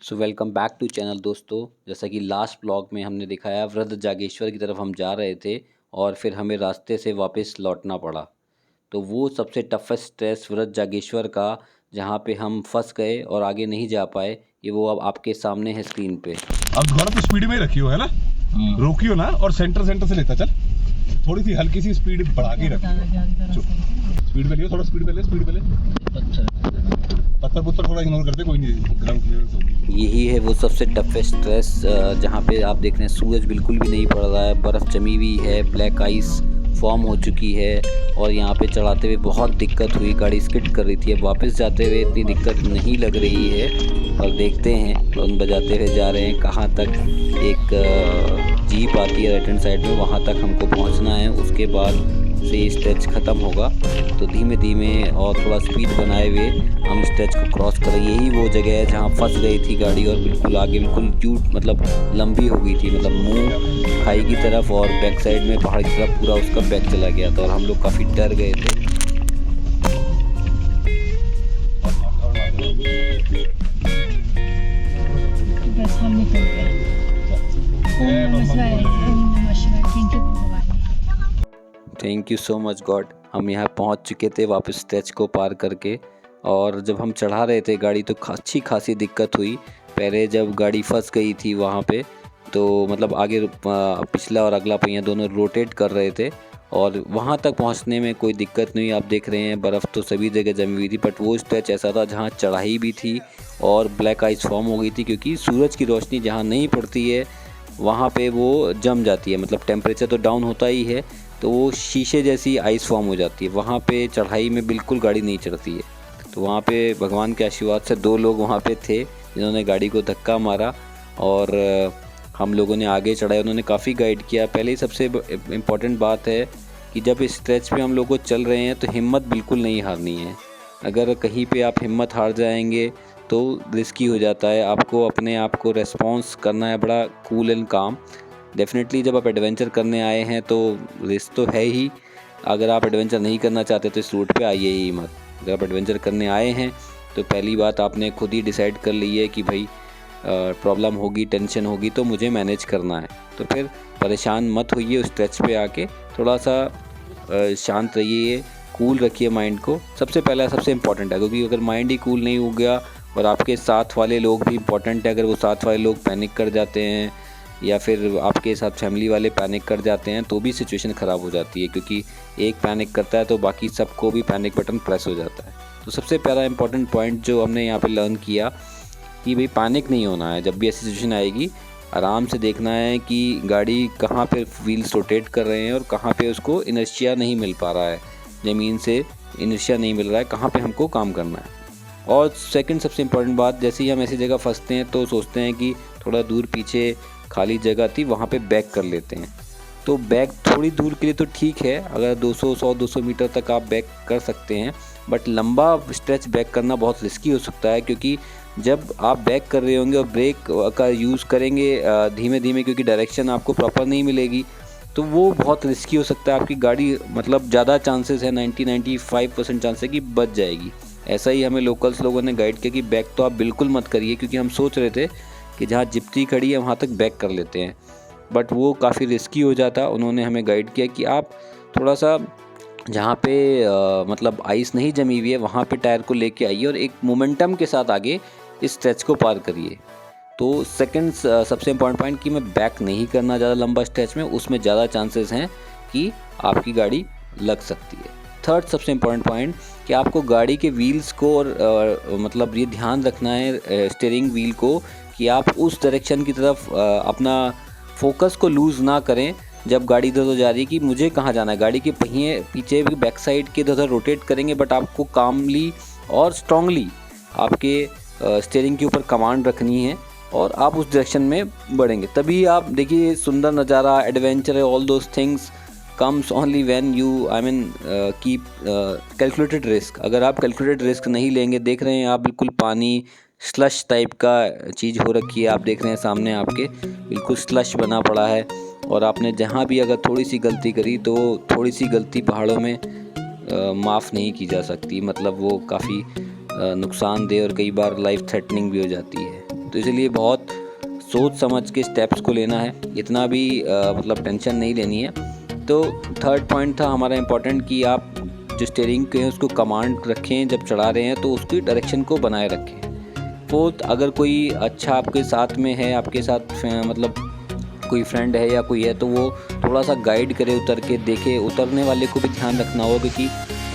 So welcome back to channel दोस्तों। जैसा कि लास्ट ब्लॉग में हमने दिखाया, वृद्ध जागेश्वर की तरफ हम जा रहे थे और फिर हमें रास्ते से वापस लौटना पड़ा। तो वो सबसे टफेस्ट स्ट्रेस वृद्ध जागेश्वर का, जहाँ पे हम फंस गए और आगे नहीं जा पाए, ये वो अब आपके सामने है स्क्रीन पे। अब थोड़ा तो स्पीड में ही रखियो, है ना? रोकियो ना, और सेंटर से लेता चल। थोड़ी सी हल्की सी स्पीड बढ़ा के रखियो। स्पीड पे लियो, थोड़ा स्पीड पे ले। पत्थर थोड़ा इग्नोर करते, कोई नहीं, ग्राउंड क्लियरेंस होगी। यही है वो सबसे टफेस्ट स्ट्रेस, जहाँ पे आप देख रहे हैं सूरज बिल्कुल भी नहीं पड़ रहा है, बर्फ़ जमी हुई है, ब्लैक आइस फॉर्म हो चुकी है और यहाँ पे चढ़ाते हुए बहुत दिक्कत हुई, गाड़ी स्किड कर रही थी। अब वापस जाते हुए इतनी दिक्कत नहीं लग रही है और देखते हैं हॉर्न बजाते हुए जा रहे हैं कहाँ तक। एक जीप आती है राइट हैंड साइड में, वहाँ तक हमको पहुँचना है, उसके बाद से स्ट्रेच ख़त्म होगा। तो धीमे धीमे और थोड़ा स्पीड बनाए हुए हम स्ट्रेच को क्रॉस करें। यही वो जगह है जहाँ फंस गई थी गाड़ी और बिल्कुल आगे बिल्कुल क्यूट मतलब लंबी हो गई थी, मतलब मुंह खाई की तरफ और बैक साइड में पहाड़ की तरफ पूरा उसका बैक चला गया था और हम लोग काफ़ी डर गए थे। बस हम निकल गए। ओम नमः शिवाय, ओम नमः शिवाय। थैंक यू भगवान। Thank you so much God. हम यहाँ पहुँच चुके थे वापस स्ट्रेच को पार करके, और जब हम चढ़ा रहे थे गाड़ी तो अच्छी खासी दिक्कत हुई। पहले जब गाड़ी फंस गई थी वहाँ पे, तो मतलब आगे पिछला और अगला पहिया दोनों रोटेट कर रहे थे और वहाँ तक पहुँचने में कोई दिक्कत नहीं। आप देख रहे हैं बर्फ़ तो सभी जगह जमी हुई थी, बट वो स्ट्रेच ऐसा था जहाँ चढ़ाई भी थी और ब्लैक आइस फॉर्म हो गई थी, क्योंकि सूरज की रोशनी जहाँ नहीं पड़ती है वहाँ पे वो जम जाती है। मतलब टेम्परेचर तो डाउन होता ही है, तो वो शीशे जैसी आइस फॉर्म हो जाती है। वहाँ पे चढ़ाई में बिल्कुल गाड़ी नहीं चढ़ती है। तो वहाँ पे भगवान के आशीर्वाद से 2 लोग वहाँ पे थे जिन्होंने गाड़ी को धक्का मारा और हम लोगों ने आगे चढ़ाया। उन्होंने काफ़ी गाइड किया। पहले ही सबसे इम्पॉर्टेंट बात है कि जब इस स्ट्रेच पे हम लोग को चल रहे हैं तो हिम्मत बिल्कुल नहीं हारनी है। अगर कहीं पे आप हिम्मत हार जाएंगे तो रिस्की हो जाता है। आपको अपने आप को रेस्पॉन्स करना है बड़ा कूल एंड काम। डेफिनेटली जब आप एडवेंचर करने आए हैं तो रिस्क तो है ही। अगर आप एडवेंचर नहीं करना चाहते तो इस रूट पे आइए ही मत। अगर आप एडवेंचर करने आए हैं तो पहली बात आपने खुद ही डिसाइड कर ली है कि भाई प्रॉब्लम होगी, टेंशन होगी, तो मुझे मैनेज करना है। तो फिर परेशान मत होइए। उस स्ट्रेच पे आके थोड़ा सा शांत रहिए, कूल रखिए माइंड को। सबसे पहला सबसे इम्पॉर्टेंट है, क्योंकि अगर माइंड ही कूल नहीं हो गया और आपके साथ वाले लोग भी इम्पॉर्टेंट है, अगर वो साथ वाले लोग पैनिक कर जाते हैं या फिर आपके साथ फैमिली वाले पैनिक कर जाते हैं तो भी सिचुएशन ख़राब हो जाती है, क्योंकि एक पैनिक करता है तो बाकी सबको भी पैनिक बटन प्रेस हो जाता है। तो सबसे पहला इंपॉर्टेंट पॉइंट जो हमने यहाँ पे लर्न किया कि भाई पैनिक नहीं होना है। जब भी ऐसी सिचुएशन आएगी आराम से देखना है कि गाड़ी कहाँ पे व्हील्स रोटेट कर रहे हैं और कहाँ पे उसको इनर्शिया नहीं मिल पा रहा है, ज़मीन से इनर्शिया नहीं मिल रहा है, कहाँ पे हमको काम करना है। और सेकंड सबसे इम्पॉर्टेंट बात, जैसे ही हम ऐसी जगह फंसते हैं तो सोचते हैं कि थोड़ा दूर पीछे खाली जगह थी, वहाँ पे बैक कर लेते हैं। तो बैक थोड़ी दूर के लिए तो ठीक है, अगर 200 मीटर तक आप बैक कर सकते हैं, बट लंबा स्ट्रेच बैक करना बहुत रिस्की हो सकता है, क्योंकि जब आप बैक कर रहे होंगे और ब्रेक का यूज़ करेंगे धीमे धीमे, क्योंकि डायरेक्शन आपको प्रॉपर नहीं मिलेगी, तो वो बहुत रिस्की हो सकता है। आपकी गाड़ी मतलब ज़्यादा चांसेस है, 90-95% चांस है कि बच जाएगी। ऐसा ही हमें लोकल्स लोगों ने गाइड किया कि बैक तो आप बिल्कुल मत करिए, क्योंकि हम सोच रहे थे कि जहाँ जिप्सी खड़ी है वहाँ तक बैक कर लेते हैं, बट वो काफ़ी रिस्की हो जाता। उन्होंने हमें गाइड किया कि आप थोड़ा सा जहाँ पे मतलब आइस नहीं जमी हुई है वहाँ पे टायर को लेके आइए और एक मोमेंटम के साथ आगे इस स्ट्रेच को पार करिए। तो सेकंड सबसे इम्पॉर्टेंट पॉइंट कि मैं बैक नहीं करना ज़्यादा लंबा स्ट्रेच में, उसमें ज़्यादा चांसेस हैं कि आपकी गाड़ी लग सकती है। थर्ड सबसे इम्पॉर्टेंट पॉइंट कि आपको गाड़ी के व्हील्स को और मतलब ये ध्यान रखना है स्टीयरिंग व्हील को कि आप उस डायरेक्शन की तरफ अपना फोकस को लूज़ ना करें जब गाड़ी इधर उधर जा रही है कि मुझे कहाँ जाना है। गाड़ी के पहिए पीछे भी बैक साइड के इधर उधर रोटेट करेंगे, बट आपको कामली और स्ट्रांगली आपके स्टीयरिंग के ऊपर कमांड रखनी है और आप उस डायरेक्शन में बढ़ेंगे। तभी आप देखिए सुंदर नज़ारा, adventure, all those things comes only when you keep calculated risk. अगर आप कैलकुलेटेड रिस्क नहीं लेंगे, देख रहे हैं आप बिल्कुल पानी स्लश टाइप का चीज़ हो रखी है, आप देख रहे हैं सामने आपके बिल्कुल स्लश बना पड़ा है, और आपने जहाँ भी अगर थोड़ी सी गलती करी तो थोड़ी सी गलती पहाड़ों में माफ़ नहीं की जा सकती। मतलब वो काफ़ी नुकसानदेह और कई बार लाइफ थ्रेटनिंग भी हो जाती है। तो इसलिए बहुत सोच समझ के स्टेप्स को लेना है, इतना भी मतलब टेंशन नहीं लेनी है। तो थर्ड पॉइंट था हमारा इम्पोर्टेंट कि आप जो स्टीयरिंग के हैं उसको कमांड रखें, जब चला रहे हैं तो उसकी डायरेक्शन को बनाए रखें। फोर्थ, अगर कोई अच्छा आपके साथ में है, आपके साथ मतलब कोई फ्रेंड है या कोई है, तो वो थोड़ा सा गाइड करे, उतर के देखे। उतरने वाले को भी ध्यान रखना होगा क्योंकि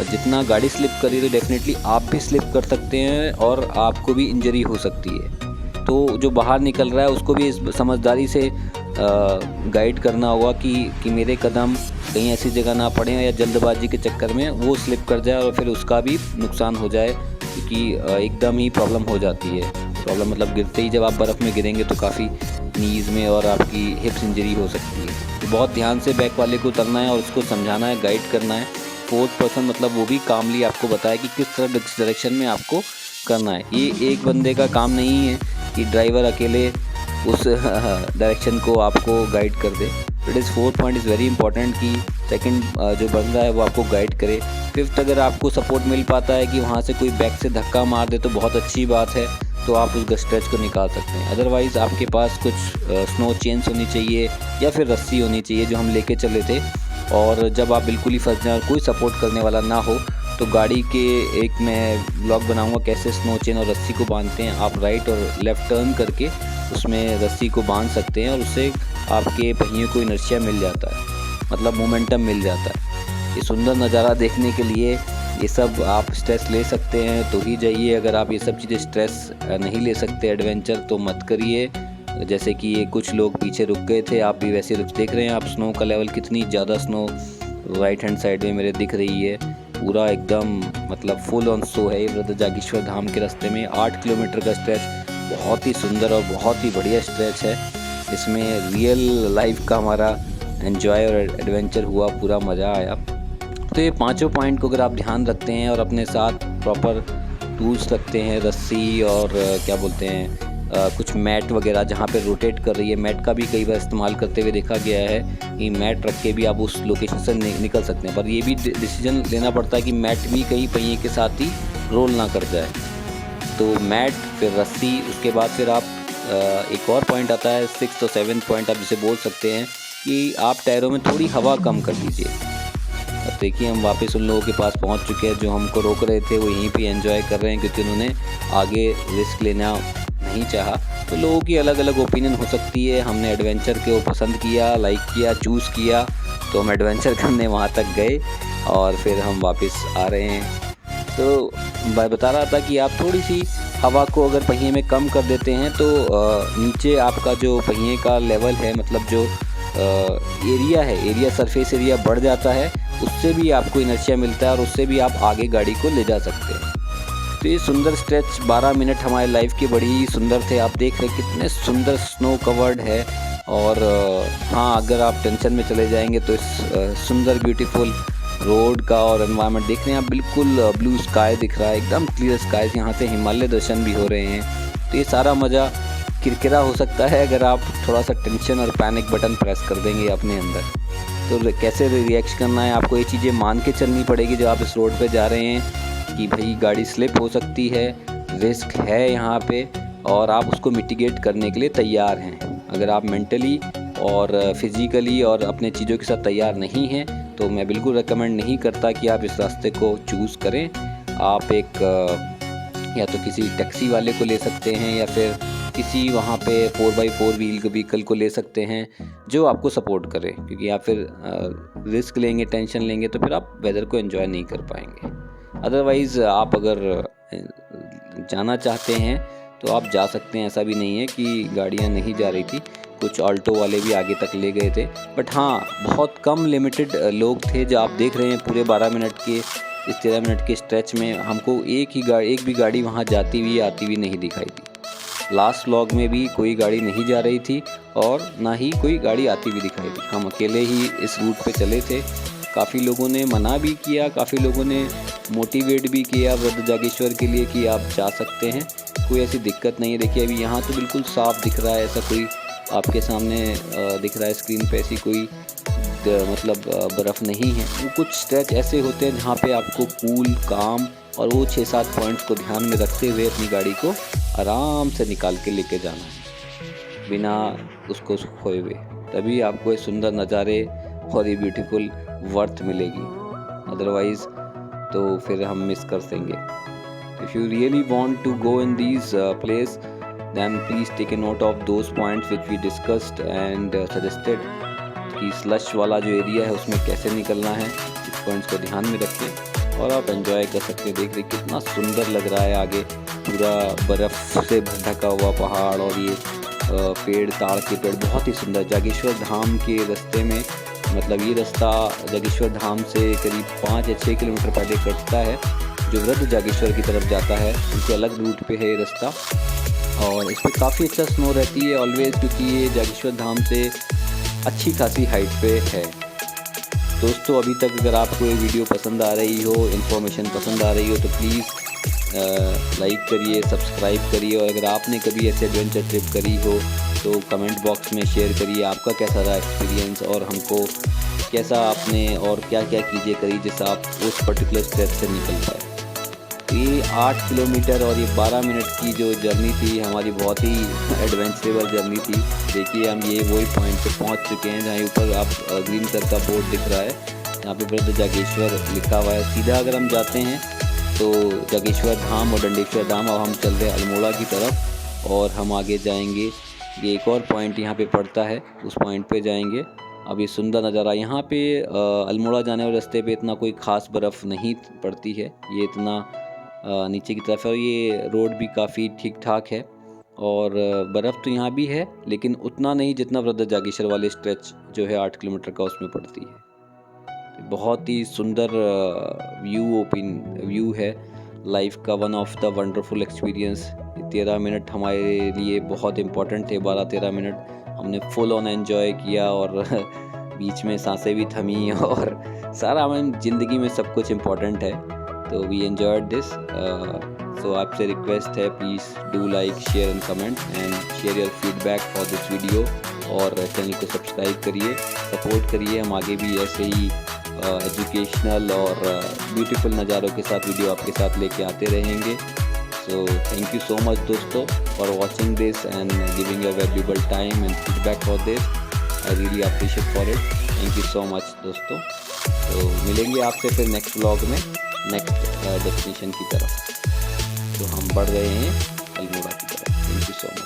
जितना गाड़ी स्लिप करी तो डेफिनेटली आप भी स्लिप कर सकते हैं और आपको भी इंजरी हो सकती है। तो जो बाहर निकल रहा है उसको भी इस समझदारी से गाइड करना होगा कि मेरे कदम कहीं ऐसी जगह ना पड़े या जल्दबाजी के चक्कर में वो स्लिप कर जाए और फिर उसका भी नुकसान हो जाए, क्योंकि एकदम ही प्रॉब्लम हो जाती है। प्रॉब्लम मतलब गिरते ही जब आप बर्फ़ में गिरेंगे तो काफ़ी नीज़ में और आपकी हिप्स इंजरी हो सकती है। तो बहुत ध्यान से बैक वाले को उतरना है और उसको समझाना है, गाइड करना है। फोर्थ पर्सन मतलब वो भी कामली आपको बताए कि किस तरह डायरेक्शन में आपको करना है। ये एक बंदे का काम नहीं है कि ड्राइवर अकेले उस डायरेक्शन को आपको गाइड कर दे। It is fourth point is very important कि सेकंड जो बंदा है वो आपको गाइड करे। फिफ्थ, अगर आपको सपोर्ट मिल पाता है कि वहाँ से कोई बैक से धक्का मार दे तो बहुत अच्छी बात है, तो आप उस स्ट्रेच को निकाल सकते हैं। अदरवाइज़ आपके पास कुछ स्नो चेन्स होनी चाहिए या फिर रस्सी होनी चाहिए जो हम लेके चले थे, और जब आप बिल्कुल ही फंस जाए और कोई सपोर्ट करने वाला ना हो तो गाड़ी के एक मैं व्लॉग बनाऊंगा कैसे स्नो चेन और रस्सी को बांधते हैं। आप राइट और लेफ़्ट टर्न करके उसमें रस्सी को बांध सकते हैं और उससे आपके पहियों को इनर्शिया मिल जाता है, मतलब मोमेंटम मिल जाता है। ये सुंदर नज़ारा देखने के लिए ये सब आप स्ट्रेस ले सकते हैं तो ही जाइए। अगर आप ये सब चीज़ें स्ट्रेस नहीं ले सकते एडवेंचर तो मत करिए। जैसे कि ये कुछ लोग पीछे रुक गए थे, आप भी वैसे रुक देख रहे हैं आप स्नो का लेवल, कितनी ज़्यादा स्नो राइट हैंड साइड में मेरे दिख रही है। पूरा एकदम मतलब फुल ऑन स्नो है। वृद्ध जागेश्वर धाम के रास्ते में 8 किलोमीटर का स्ट्रेच, बहुत ही सुंदर और बहुत ही बढ़िया स्ट्रेच है। इसमें रियल लाइफ का हमारा एंजॉय और एडवेंचर हुआ, पूरा मज़ा आया। तो ये पांचों पॉइंट को अगर आप ध्यान रखते हैं और अपने साथ प्रॉपर टूल्स रखते हैं, रस्सी और क्या बोलते हैं कुछ मैट वगैरह जहाँ पे रोटेट कर रही है, मैट का भी कई बार इस्तेमाल करते हुए देखा गया है कि मैट रख के भी आप उस लोकेशन से निकल सकते हैं। पर ये भी डिसीजन लेना पड़ता है कि मैट भी कहीं पहिए के साथ ही रोल ना कर जाए। तो मैट, फिर रस्सी, उसके बाद फिर आप एक और पॉइंट आता है 6th और 7th पॉइंट आप जिसे बोल सकते हैं कि आप टायरों में थोड़ी हवा कम कर दीजिए। अब देखिए हम वापस उन लोगों के पास पहुंच चुके हैं जो हमको रोक रहे थे, वो यहीं पे एंजॉय कर रहे हैं क्योंकि उन्होंने आगे रिस्क लेना नहीं चाहा। तो लोगों की अलग अलग ओपिनियन हो सकती है। हमने एडवेंचर को पसंद किया, लाइक किया, चूज़ किया, तो हम एडवेंचर करने वहाँ तक गए और फिर हम वापस आ रहे हैं। तो मैं बता रहा था कि आप थोड़ी सी हवा को अगर पहिए में कम कर देते हैं तो नीचे आपका जो पहिए का लेवल है, मतलब जो एरिया सरफेस एरिया बढ़ जाता है, उससे भी आपको इनर्शिया मिलता है और उससे भी आप आगे गाड़ी को ले जा सकते हैं। तो ये सुंदर स्ट्रेच 12 मिनट हमारे लाइफ के बड़ी ही सुंदर थे। आप देख रहे कितने सुंदर स्नो कवर्ड है। और हाँ, अगर आप टेंशन में चले जाएंगे तो इस सुंदर ब्यूटीफुल रोड का और एनवायरनमेंट देख रहे हैं आप, बिल्कुल ब्लू स्काई दिख रहा है, एकदम क्लियर स्काई, यहाँ से हिमालय दर्शन भी हो रहे हैं। तो ये सारा मज़ा किरकिरा हो सकता है अगर आप थोड़ा सा टेंशन और पैनिक बटन प्रेस कर देंगे अपने अंदर। तो कैसे रिएक्ट करना है, आपको ये चीज़ें मान के चलनी पड़ेगी जब आप इस रोड पे जा रहे हैं कि भाई गाड़ी स्लिप हो सकती है, रिस्क है यहाँ पे, और आप उसको मिटिगेट करने के लिए तैयार हैं। अगर आप मेंटली और फिज़िकली और अपने चीज़ों के साथ तैयार नहीं हैं तो मैं बिल्कुल रेकमेंड नहीं करता कि आप इस रास्ते को चूज़ करें। आप एक या तो किसी टैक्सी वाले को ले सकते हैं या फिर किसी वहाँ पे 4x4 व्हीकल को ले सकते हैं जो आपको सपोर्ट करे, क्योंकि आप फिर रिस्क लेंगे, टेंशन लेंगे तो फिर आप वेदर को एंजॉय नहीं कर पाएंगे। अदरवाइज़ आप अगर जाना चाहते हैं तो आप जा सकते हैं, ऐसा भी नहीं है कि गाड़ियाँ नहीं जा रही थी, कुछ ऑल्टो वाले भी आगे तक ले गए थे। बट हाँ, बहुत कम लिमिटेड लोग थे। जो आप देख रहे हैं पूरे 12 मिनट के इस 13 मिनट के स्ट्रेच में हमको एक भी गाड़ी वहाँ जाती हुई आती हुई नहीं दिखाई दी। लास्ट व्लॉग में भी कोई गाड़ी नहीं जा रही थी और ना ही कोई गाड़ी आती हुई दिखाई दी। हम अकेले ही इस रूट पे चले थे। काफ़ी लोगों ने मना भी किया, काफ़ी लोगों ने मोटिवेट भी किया वृद्ध जागेश्वर के लिए कि आप जा सकते हैं, कोई ऐसी दिक्कत नहीं है। देखिए अभी यहाँ तो बिल्कुल साफ़ दिख रहा है, ऐसा कोई आपके सामने दिख रहा है स्क्रीन पे ऐसी कोई मतलब बर्फ़ नहीं है। वो कुछ स्ट्रेच ऐसे होते हैं जहाँ पे आपको कूल, काम और वो 6-7 पॉइंट्स को ध्यान में रखते हुए अपनी गाड़ी को आराम से निकाल के लेके जाना है बिना उसको खोए हुए, तभी आपको ये सुंदर नज़ारे और ये ब्यूटीफुल वर्थ मिलेगी, अदरवाइज़ तो फिर हम मिस कर देंगे। If you really want to go in these place then please take a note of those points which we discussed and suggested कि स्लश वाला जो एरिया है उसमें कैसे निकलना है, इस पॉइंट्स को ध्यान में रखें और आप एंजॉय कर सकते हैं। देख रहे कितना सुंदर लग रहा है, आगे पूरा बर्फ़ से ढका हुआ पहाड़ और ये पेड़, ताड़ के पेड़, बहुत ही सुंदर। जागेश्वर धाम के रास्ते में, मतलब ये रास्ता जागेश्वर धाम से करीब 5 या 6 किलोमीटर पहले कटता है, जो वृद्ध जागेश्वर की तरफ जाता है उनके अलग रूट पे है ये रास्ता। और इस पर काफ़ी अच्छा स्नो रहती है ऑलवेज़, क्योंकि ये जागेश्वर धाम से अच्छी खासी हाइट पे है। दोस्तों अभी तक अगर आपको ये वीडियो पसंद आ रही हो, इन्फॉर्मेशन पसंद आ रही हो, तो प्लीज़ लाइक करिए, सब्सक्राइब करिए, और अगर आपने कभी ऐसे एडवेंचर ट्रिप करी हो तो कमेंट बॉक्स में शेयर करिए आपका कैसा रहा एक्सपीरियंस, और हमको कैसा आपने और क्या क्या चीज़ें करी जिससे आप उस पर्टिकुलर स्टेप से निकल पाए। ये 8 किलोमीटर और ये 12 मिनट की जो जर्नी थी हमारी, बहुत ही एडवेंचरेबल जर्नी थी। देखिए हम ये वही पॉइंट पे पहुंच चुके हैं जहाँ ऊपर आप ग्रीन कलर का बोर्ड दिख रहा है, यहाँ पे वृद्ध जागेश्वर लिखा हुआ है। सीधा अगर हम जाते हैं तो जागेश्वर धाम और दंडेश्वर धाम, अब हम चल रहे हैं अल्मोड़ा की तरफ और हम आगे जाएंगे। ये एक और पॉइंट यहाँ पे पड़ता है, उस पॉइंट पे जाएंगे। अब ये सुंदर नज़ारा यहाँ पे अल्मोड़ा जाने वाले रास्ते पे इतना कोई ख़ास बर्फ़ नहीं पड़ती है, ये इतना नीचे की तरफ है, और ये रोड भी काफ़ी ठीक ठाक है, और बर्फ़ तो यहाँ भी है लेकिन उतना नहीं जितना वृद्ध जागेश्वर वाले स्ट्रेच जो है 8 किलोमीटर का उसमें पड़ती है। बहुत ही सुंदर व्यू है लाइफ का, one of the wonderful experience. 13 minute हमारे लिए बहुत इम्पोर्टेंट थे, 12-13 मिनट हमने फुल ऑन एंजॉय किया, और बीच में सांसें भी थमी, और सारा हमारी ज़िंदगी में सब कुछ इम्पोर्टेंट है। तो वी एंजॉयड दिस। सो आपसे रिक्वेस्ट है, please do like, share and comment and share your feedback for this video, और चैनल को सब्सक्राइब करिए, सपोर्ट करिए। हम आगे भी ऐसे ही एजुकेशनल और ब्यूटीफुल नज़ारों के साथ वीडियो आपके साथ लेके आते रहेंगे। So thank you so much दोस्तों for watching this and giving your valuable time and feedback for this. I really appreciate for it. Thank you so much दोस्तों। तो मिलेंगे आपसे फिर नेक्स्ट व्लॉग में, नेक्स्ट डेस्टिनेशन की तरफ। तो हम बढ़ रहे हैं अल्मोड़ा की तरफ। Thank you so much.